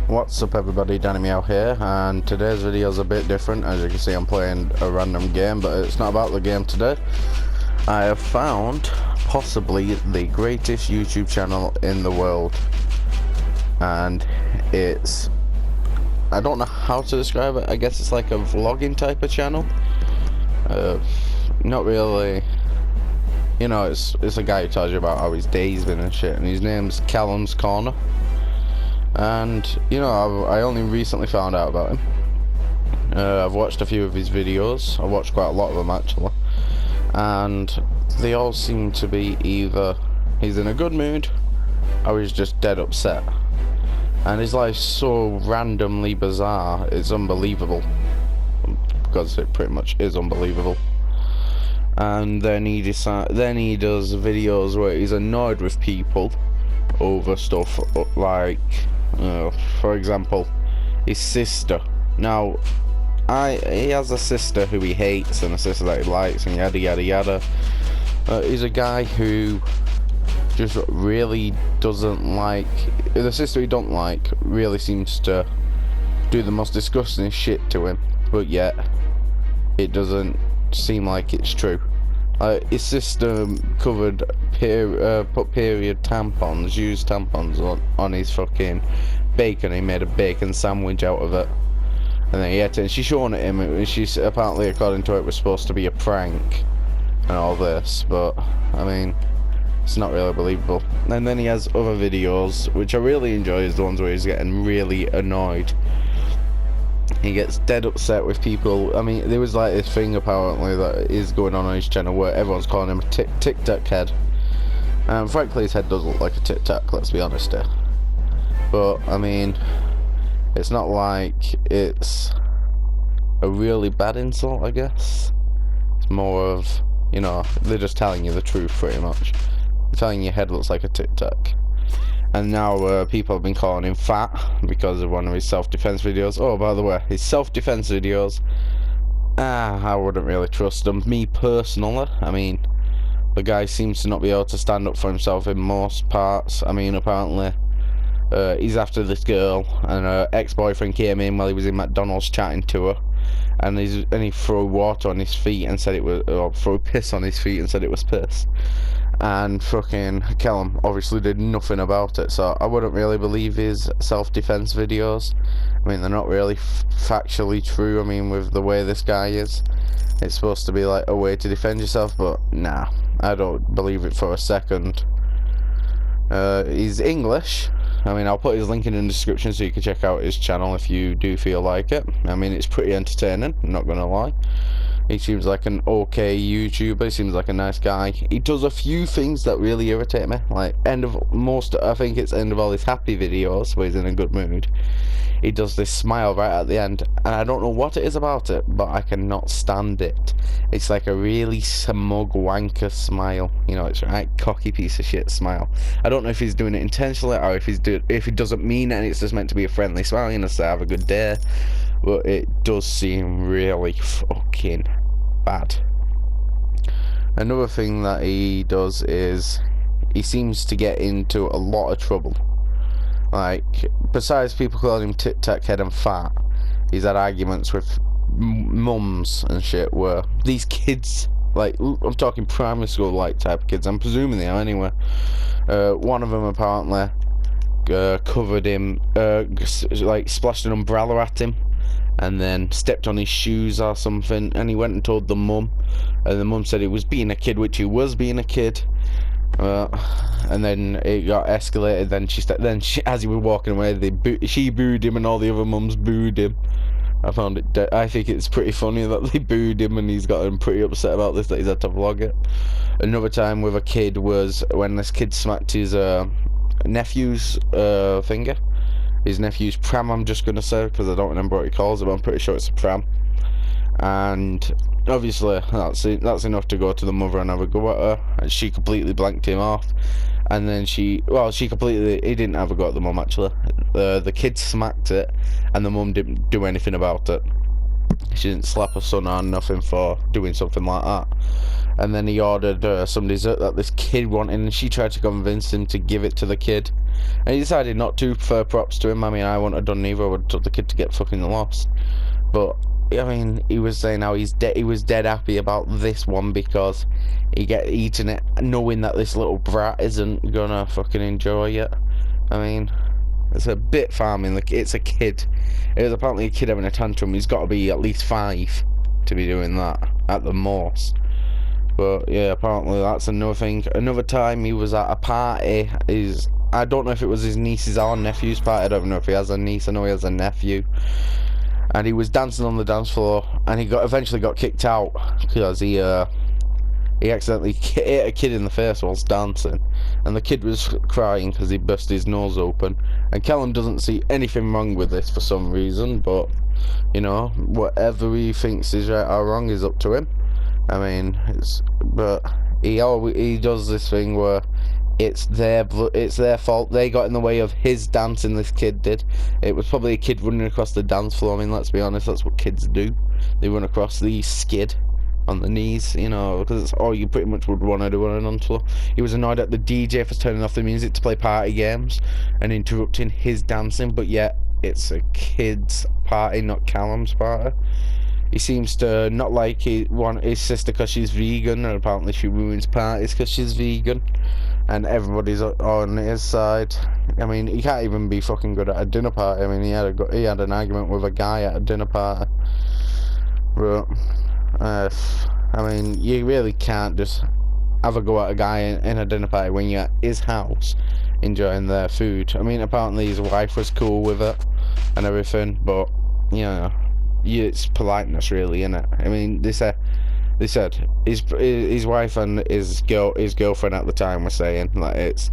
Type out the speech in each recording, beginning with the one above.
What's up everybody, Danny Meow here, and today's video is a bit different. As you can see, I'm playing a random game, but it's not about the game today. I have found possibly the greatest YouTube channel in the world, and it's, I don't know how to describe it. I guess it's like a vlogging type of channel. Not really, you know, it's a guy who tells you about how his day's been and shit, and his name's Callums Corner. And you know, I only recently found out about him. I've watched a few of his videos. I watched quite a lot of them actually, and they all seem to be either he's in a good mood or he's just dead upset, and his life's so randomly bizarre, it's unbelievable, because it pretty much is unbelievable. And then he does videos where he's annoyed with people over stuff like, for example, his sister. Now, he has a sister who he hates and a sister that he likes, and yada yada yada. He's a guy who just really doesn't like the sister he don't like. Really seems to do the most disgusting shit to him, but yet it doesn't seem like it's true. His sister put period tampons, used tampons on his fucking bacon. He made a bacon sandwich out of it, and then he ate it, and she's showing it him, and she's apparently, according to it, was supposed to be a prank and all this, but I mean, it's not really believable. And then he has other videos which I really enjoy, is the ones where he's getting really annoyed. He gets dead upset with people. I mean, there was like this thing apparently that is going on his channel where everyone's calling him a tic-tac head. And frankly, his head does look like a tic-tac, let's be honest here. But, I mean, it's not like it's a really bad insult, I guess. It's more of, you know, they're just telling you the truth, pretty much. They're telling you your head looks like a tic-tac. And now people have been calling him fat because of one of his self-defense videos. Oh, by the way, his self-defense videos, I wouldn't really trust them. Me personally, I mean, the guy seems to not be able to stand up for himself in most parts. I mean, apparently, he's after this girl, and her ex-boyfriend came in while he was in McDonald's chatting to her, and he threw water on his feet and said it was, or threw piss on his feet and said it was piss. And fucking Callum obviously did nothing about it, so I wouldn't really believe his self-defense videos. I mean, they're not really factually true. I mean, with the way this guy is, it's supposed to be like a way to defend yourself, but nah, I don't believe it for a second. He's English. I mean, I'll put his link in the description so you can check out his channel if you do feel like it. I mean, it's pretty entertaining, I'm not gonna lie. He seems like an okay YouTuber. He seems like a nice guy. He does a few things that really irritate me. Like, I think it's end of all his happy videos where he's in a good mood. He does this smile right at the end, and I don't know what it is about it, but I cannot stand it. It's like a really smug wanker smile. You know, it's a right cocky piece of shit smile. I don't know if he's doing it intentionally or if he doesn't mean it and it's just meant to be a friendly smile, you know, say have a good day. But it does seem really fucking bad. Another thing that he does is he seems to get into a lot of trouble. Like, besides people calling him tic-tac head and fat, he's had arguments with mums and shit where these kids, like, I'm talking primary school like type of kids, I'm presuming they are anyway. One of them apparently covered him, like splashed an umbrella at him, and then stepped on his shoes or something, and he went and told the mum, and the mum said he was being a kid, which he was being a kid. And then it got escalated. Then she, as he was walking away, she booed him, and all the other mums booed him. I found it. I think it's pretty funny that they booed him, and he's gotten pretty upset about this, that he's had to vlog it. Another time with a kid was when this kid smacked his nephew's finger. His nephew's pram, I'm just gonna say, because I don't remember what he calls it, but I'm pretty sure it's a pram. And obviously that's enough to go to the mother and have a go at her, and she completely blanked him off. And then he didn't have a go at the mum actually. The kid smacked it, and the mum didn't do anything about it. She didn't slap her son or nothing for doing something like that. and then he ordered some dessert that this kid wanted, and she tried to convince him to give it to the kid, and he decided not to. For props to him. I mean, I wouldn't have done neither. I would have told the kid to get fucking lost. But I mean, he was saying how he was dead happy about this one because he get eating it knowing that this little brat isn't gonna fucking enjoy it. I mean, it's a bit farming. It's a kid. It was apparently a kid having a tantrum. He's got to be at least 5 to be doing that at the most. But yeah, apparently that's another thing. Another time he was at a party. I don't know if it was his niece's or nephew's party. I don't know if he has a niece. I know he has a nephew. And he was dancing on the dance floor, and he eventually got kicked out because he accidentally hit a kid in the face whilst dancing, and the kid was crying because he burst his nose open. And Callum doesn't see anything wrong with this for some reason, but you know, whatever he thinks is right or wrong is up to him. I mean, but he does this thing where it's their fault. They got in the way of his dancing. This kid did. It was probably a kid running across the dance floor. I mean, let's be honest, that's what kids do. They run across the skid on the knees, you know, because it's all you pretty much would want to do on a dance floor. He was annoyed at the DJ for turning off the music to play party games and interrupting his dancing, but yet it's a kid's party, not Callum's party. He seems to not like his sister because she's vegan, and apparently she ruins parties because she's vegan, and everybody's on his side. I mean, he can't even be fucking good at a dinner party. I mean, he had an argument with a guy at a dinner party. But I mean, you really can't just have a go at a guy in a dinner party when you're at his house enjoying their food. I mean, apparently his wife was cool with it and everything, but you know, it's politeness, really, isn't it? I mean, they said his wife and his girlfriend at the time were saying that it's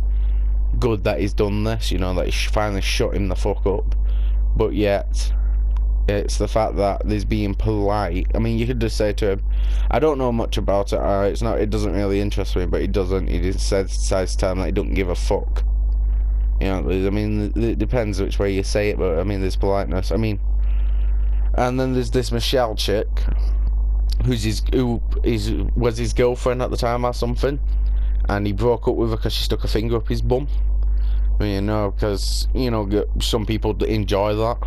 good that he's done this, you know, that he finally shut him the fuck up. But yet, it's the fact that there's being polite. I mean, you could just say to him, I don't know much about it. It doesn't really interest me, but he doesn't. He just decides to tell him that he don't give a fuck. You know, I mean, it depends which way you say it, but I mean, there's politeness. I mean, and then there's this Michelle chick, was his girlfriend at the time or something, and he broke up with her because she stuck a finger up his bum. I mean, you know, because, you know, some people enjoy that,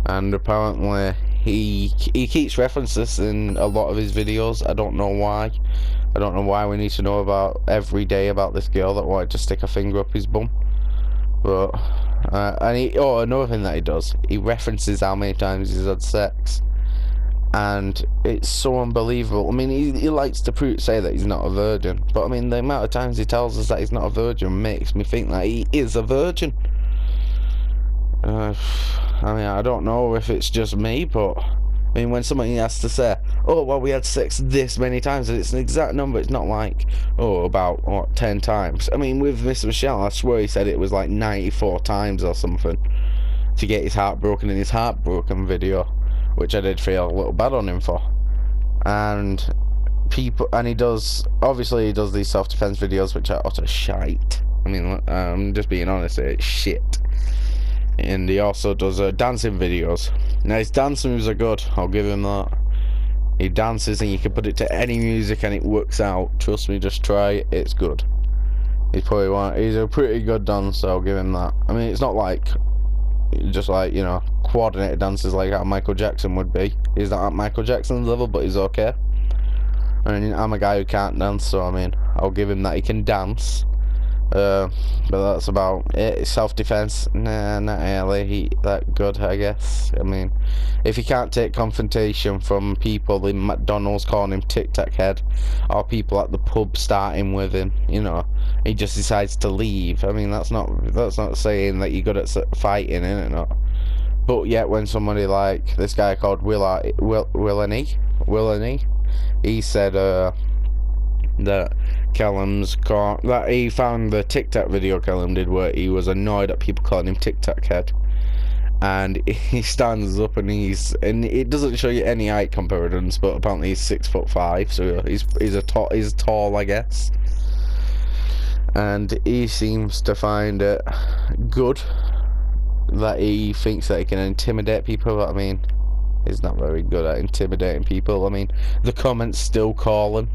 and apparently he keeps references in a lot of his videos. I don't know why. I don't know why we need to know about every day about this girl that wanted to stick a finger up his bum. But another thing that he does, he references how many times he's had sex, and it's so unbelievable. I mean, he likes to say that he's not a virgin, but I mean, the amount of times he tells us that he's not a virgin makes me think that he is a virgin. I mean, I don't know if it's just me, but I mean, when somebody has to say, oh, well, we had sex this many times, and it's an exact number, it's not like, oh, about, what, 10 times. I mean, with Mr. Michelle, I swear he said it was like 94 times or something to get his heart broken in his heartbroken video, which I did feel a little bad on him for. And he does these self-defense videos, which are utter shite. I mean, I'm just being honest, it's shit. And he also does dancing videos. Now, his dance moves are good, I'll give him that. He dances and you can put it to any music and it works out. Trust me, just try it, it's good. He's a pretty good dancer, I'll give him that. I mean, it's not like, just like, you know, coordinated dances like how Michael Jackson would be. He's not at Michael Jackson's level, but he's okay. I mean, I'm a guy who can't dance, so I mean, I'll give him that he can dance. But that's about it. Self-defense, nah, not really that good, I guess. I mean, if he can't take confrontation from people in McDonald's calling him Tic Tac Head, or people at the pub starting with him, you know, he just decides to leave. I mean, that's not saying that you're good at fighting, innit? Not. But yet, when somebody like this guy called Willany, he said that that he found the Tic Tac video Callum did where he was annoyed at people calling him Tic Tac Head, and he stands up and it doesn't show you any height comparisons, but apparently he's 6'5", so he's tall, I guess, and he seems to find it good that he thinks that he can intimidate people. But I mean, he's not very good at intimidating people. I mean, the comments still call him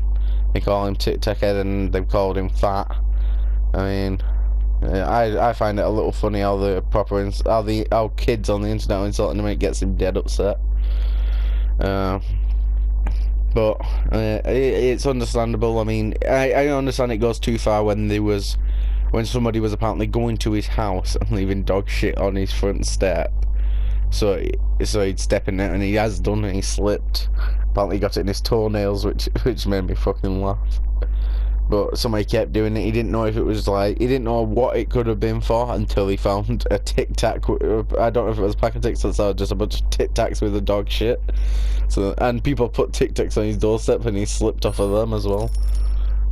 They call him Tic Tac Head, and they've called him fat. I mean, I find it a little funny how the how kids on the internet are insulting him, and it gets him dead upset. But it's understandable. I mean, I understand it goes too far when somebody was apparently going to his house and leaving dog shit on his front step. So he'd step in it, and he has done, and he slipped. Apparently he got it in his toenails, which made me fucking laugh. But somebody kept doing it. He didn't know if it was like, he didn't know what it could have been for until he found a Tic Tac. I don't know if it was a pack of Tic Tacs or just a bunch of Tic Tacs with the dog shit. So, and people put Tic Tacs on his doorstep, and he slipped off of them as well.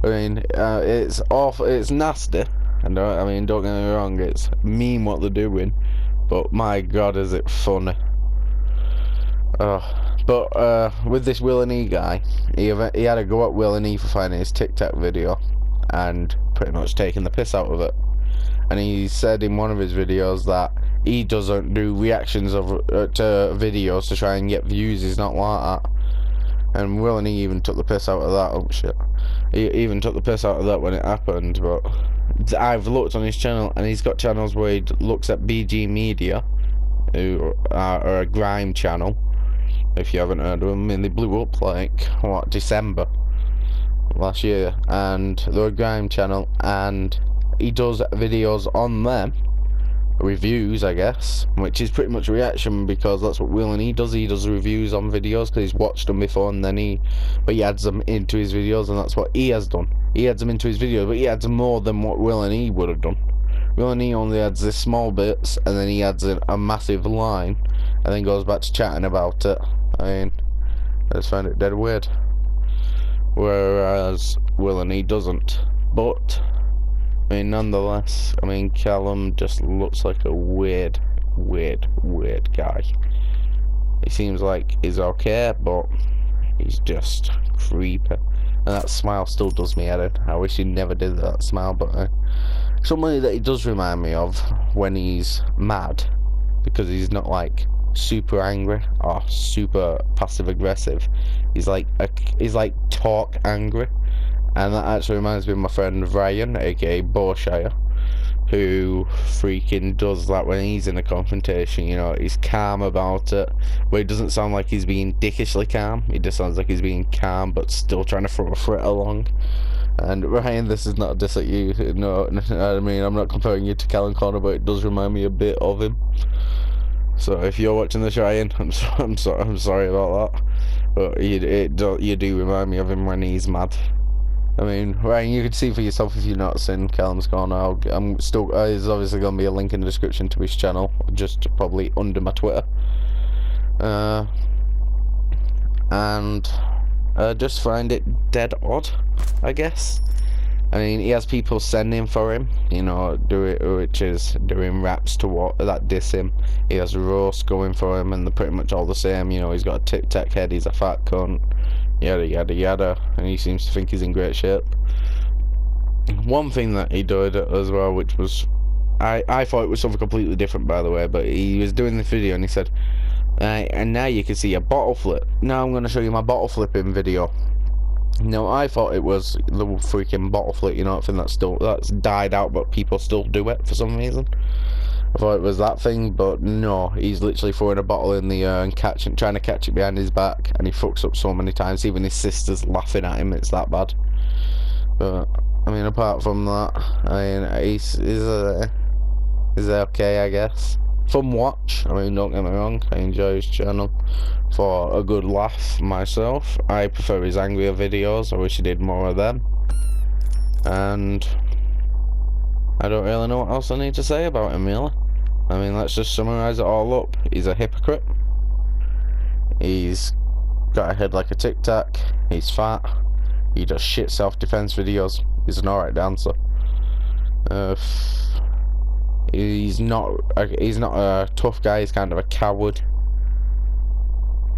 I mean, it's awful. It's nasty. I mean, don't get me wrong. It's mean what they're doing, but my God, is it funny? But with this Will and E guy, he had a go at Will and E for finding his Tic Tac video and pretty much taking the piss out of it. And he said in one of his videos that he doesn't do reactions to videos to try and get views. He's not like that. And Will and E even took the piss out of that. Oh shit! He even took the piss out of that when it happened. But I've looked on his channel, and he's got channels where he looks at BG Media, who are a grime channel. If you haven't heard of them, I mean, they blew up like what, December last year, and they're a grime channel, and he does videos on them, reviews, I guess, which is pretty much a reaction, because that's what Will and E does. He does reviews on videos because he's watched them before, and then he adds them into his videos, and that's what he has done. He adds them into his videos, but he adds more than what Will and E would have done. Will and E only adds this small bits, and then he adds a massive line, and then goes back to chatting about it. I mean, I just find it dead weird. Whereas Will and E doesn't. But I mean, nonetheless, I mean, Callum just looks like a weird guy. He seems like he's okay, but he's just creepy. And that smile still does me head in. I wish he never did that smile, but somebody that he does remind me of when he's mad, because he's not like super angry or super passive aggressive. He's like talk angry, and that actually reminds me of my friend Ryan, aka Shire, who freaking does that when he's in a confrontation. You know, he's calm about it, but it doesn't sound like he's being dickishly calm. It just sounds like he's being calm but still trying to throw a threat along. And Ryan, this is not a diss at you. No, I mean, I'm not comparing you to Callum Corner, but it does remind me a bit of him. So if you're watching this, Ryan, I'm sorry about that, but you do remind me of him when he's mad. I mean, Ryan, you can see for yourself if you've not seen Callum's Corner. There's obviously going to be a link in the description to his channel, just probably under my Twitter. And I just find it dead odd, I guess. I mean, he has people sending for him, you know, which is doing raps that diss him. He has roast going for him, and they're pretty much all the same. You know, he's got a Tic Tac head, he's a fat cunt, yada yada yada, and he seems to think he's in great shape. One thing that he did as well, which was, I thought it was something completely different, by the way, but he was doing the video and he said, and now you can see a bottle flip. Now I'm going to show you my bottle flipping video. No, I thought it was the freaking bottle flip, you know, I think that's died out, but people still do it for some reason. I thought it was that thing, but no, he's literally throwing a bottle in the air and trying to catch it behind his back, and he fucks up so many times, even his sister's laughing at him, it's that bad. But, I mean, apart from that, I mean, he's okay, I guess. Fun watch, I mean, don't get me wrong, I enjoy his channel for a good laugh myself. I prefer his angrier videos, I wish he did more of them. And I don't really know what else I need to say about him, really. I mean, let's just summarise it all up. He's a hypocrite. He's got a head like a Tic Tac. He's fat. He does shit self-defense videos. He's an alright dancer. He's not a tough guy. He's kind of a coward.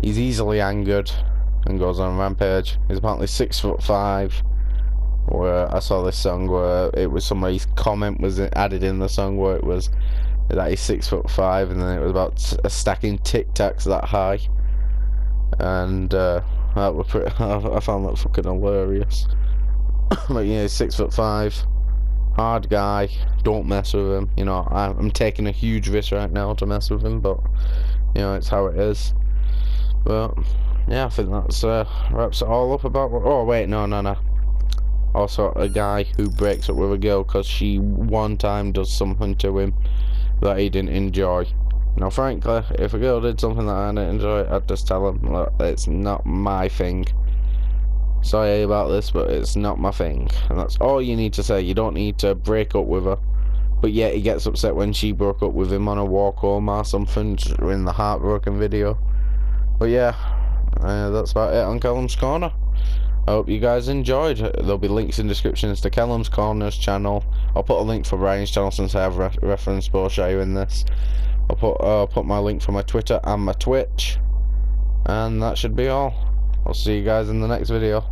He's easily angered and goes on a rampage. He's apparently 6'5". Where I saw this song where it was somebody's comment was added in the song where it was that he's 6'5", and then it was about stacking Tic Tacs that high, and that was pretty. I found that fucking hilarious. But yeah, he's 6'5", hard guy. Don't mess with him. You know, I'm taking a huge risk right now to mess with him, but you know, it's how it is. But yeah, I think that's wraps it all up about. Oh wait, no. Also, a guy who breaks up with a girl because she one time does something to him that he didn't enjoy. Now, frankly, if a girl did something that I didn't enjoy, I'd just tell him, look, it's not my thing. Sorry about this, but it's not my thing. And that's all you need to say. You don't need to break up with her. But yet he gets upset when she broke up with him on a walk home or something in the heartbroken video. But yeah, that's about it on Callum's Corner. I hope you guys enjoyed. There'll be links in descriptions to Callum's Corner's channel. I'll put a link for Ryan's channel since I have referenced both Shire in this. I'll put my link for my Twitter and my Twitch. And that should be all. I'll see you guys in the next video.